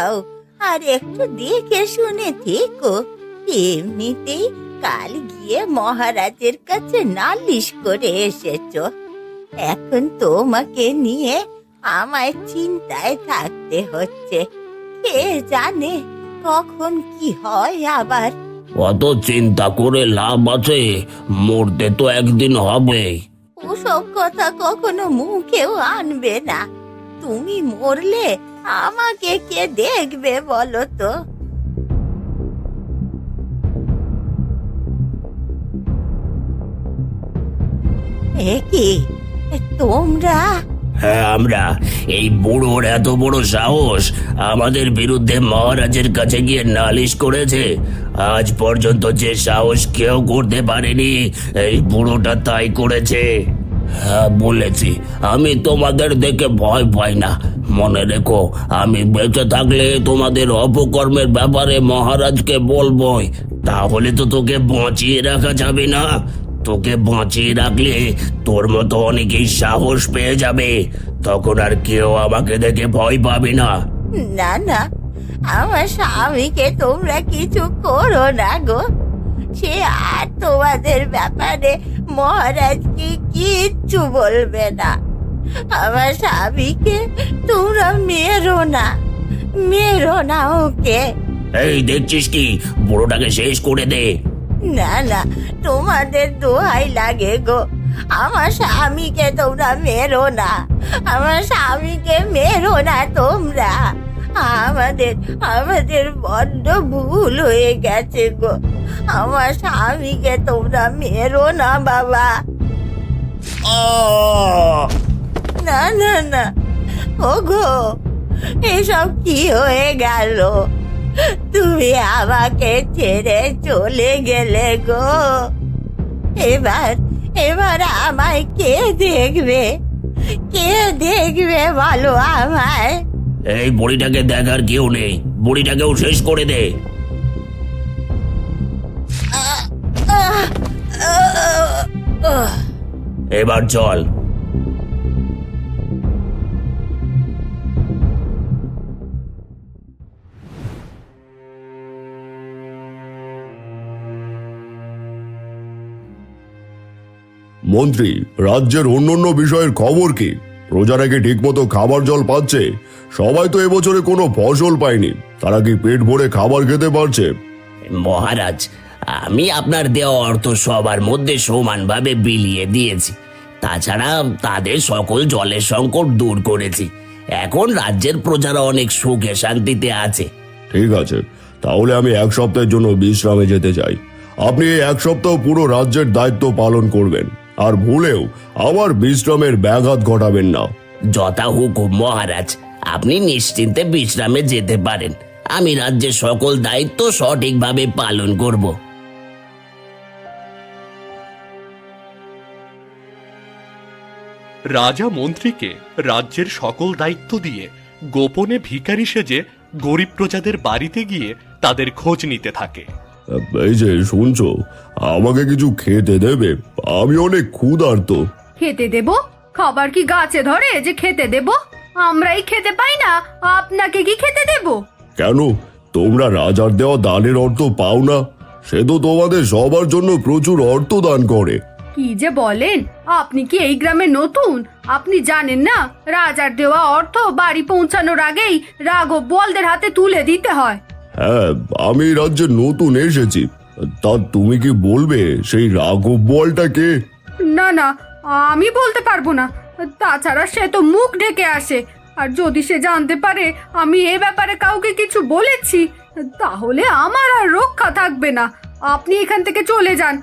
যাও, আর একটু দেখে শুনে থেকো। এমনিতেই কাল গিয়ে মহারাজের কাছে নালিশ করে এসেছো। এখন তোমাকে নিয়ে আমায় চিন্তায় থাকতে হচ্ছে। কে জানে কখন কি হয় আবার। অত চিন্তা করে লাভ আছে? মরতে তো একদিন হবে। ওসব কথা কখনো মুখেও আনবে না। তুমি মরলে আমাকে কে দেখবে বলো তো? এ কি, তোমরা? হ্যাঁ, আমরা। এই বুড়োর এত বড় সাহস আমাদের বিরুদ্ধে মহারাজের কাছে গিয়ে নালিশ করেছে। আজ পর্যন্ত যে সাহস কেউ করতে পারেনি, এই বুড়োটা তাই করেছে। হ্যাঁ, বলেছি আমি তোমাদের দেখে ভয় পাই না। মনে রেখো, আমি বেঁচে থাকলে তোমাদের অপকর্মের ব্যাপারে মহারাজকে বলবোই। তাহলে তো তোকে বাঁচিয়ে রাখা যাবে না। তোকে বাঁচিয়ে রাখলে তোর মতো অনেকেই সাহস পেয়ে যাবে। তখন আর কেউ আমাকে দেখে ভয় পাবে না। না না, আমার স্বামীকে তোমরা কিছু করো না গো। সে আর তোমাদের ব্যাপারে মহারাজকে কিচ্ছু বলবে না। আমার স্বামীকে তোমরা মেরো না, মেরো না ওকে। এই দেখছিস কি, বুড়োটাকে শেষ করে দে। না না, তোমাদের দোহাই লাগে গো, আমার স্বামীকে তোমরা মেরো না। আমার স্বামীকে মেরো না তোমরা। আমাদের আমাদের বড্ড ভুল হয়ে গেছে গো। আমার স্বামীকে তোমরা মেরো না বাবা। না না না, ওগো, এসব কি হয়ে গেল? তুমি আমাকে ছেড়ে চলে গেলে গো। এবার এবার আমায় কে দেখবে? কে দেখবে বলো আমায়? এই বুড়িটাকে দেখার কেউ নেই, বুড়িটাকেও শেষ করে দে। এবার চল। মন্ত্রী, রাজ্যের অন্যান্য বিষয়ের খবর কি? প্রজারা কি ঠিকমতো খাবার জল পাচ্ছে? সবাই তো এবছরে কোনো ফসল পায়নি, তারা কি পেট ভরে খাবার খেতে পারছে? মহারাজ, আমি আপনার দেওয়া অর্থ সবার মধ্যে সমানভাবে বিলিয়ে দিয়েছি। তাছাড়া তাদের সকল জলের সংকট দূর করেছি। এখন রাজ্যের প্রজারা অনেক সুখে শান্তিতে আছে। ঠিক আছে, তাহলে আমি এক সপ্তাহের জন্য বিশ্রামে যেতে চাই। আপনি এই এক সপ্তাহ পুরো রাজ্যের দায়িত্ব পালন করবেন, আর ভুলেও আমার বিশ্রামের ব্যাঘাত ঘটাবেন না। যথা হুকুম মহারাজ, আপনি নিশ্চিন্তে বিশ্রামে যেতে পারেন। আমি রাজ্যের সকল দায়িত্ব সঠিকভাবে পালন করব। রাজা মন্ত্রীকে রাজ্যের সকল দায়িত্ব দিয়ে গোপনে ভিখারি সেজে গরিব প্রজাদের বাড়িতে গিয়ে তাদের খোঁজ নিতে থাকে। এই যে শুনছো, আমাকে কিছু খেতে দেবে? আমি অনেক ক্ষুধার্ত। খেতে দেব? খাবার কি গাছে ধরে যে খেতে দেব? আমরাই খেতে পাই না, আপনাকে কি খেতে দেব? কেন, তোমরা রাজার দেওয়া দানের অর্থ পাও না? সে তো তোমাদের সবার জন্য প্রচুর অর্থ দান করে। কি যে বলেন, আপনি কি এই গ্রামে নতুন? আপনি জানেন না রাজার দেওয়া অর্থ বাড়ি পৌঁছানোর আগেই রাঘব বলদের হাতে তুলে দিতে হয়। হ্যাঁ, আমি রাজ্যে নতুন এসেছি। তা তুমি কি বলবে সেই রাঘব বলটা কে? না না, আমি বলতে পারবো না। তাছাড়া সে তো মুখ ঢেকে আসে, আর যদি সে জানতে পারে আমি এ ব্যাপারে কাউকে কিছু বলেছি, তাহলে আমার আর রক্ষা থাকবে না। আপনি এখান থেকে চলে যান,